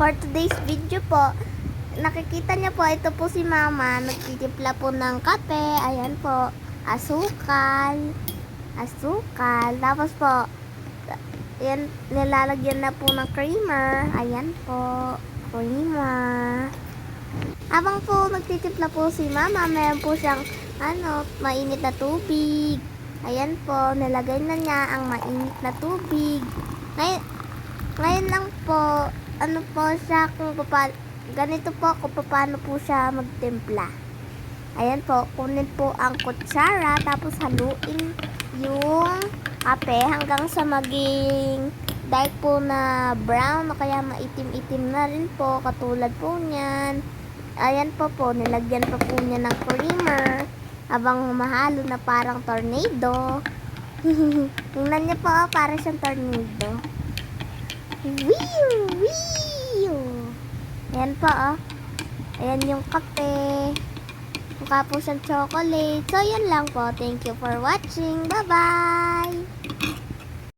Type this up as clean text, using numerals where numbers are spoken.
For today's video po, nakikita niyo po, ito po si Mama, nagtitimpla po ng kape. Ayan po, asukal. Tapos po, yan, nilalagyan na po ng creamer. Ayan po, creamer. Habang po nagtitimpla po si Mama, meron po siyang mainit na tubig. Ayan po, nilagay na niya ang mainit na tubig. Ngayon lang po, siya ganito po kung paano po siya magtimpla. Ayan po, kunin po ang kutsara, tapos haluin yung kape hanggang sa maging dark po na brown o kaya maitim-itim na rin po, katulad po niyan. Ayan po, nilagyan pa po niya ng creamer habang humahalo na parang tornado. Tingnan niyo po, parang siyang tornado. Wiu! Ayan po, ayan yung kape. Mukha po siyang chocolate. So, yan lang po. Thank you for watching. Bye-bye!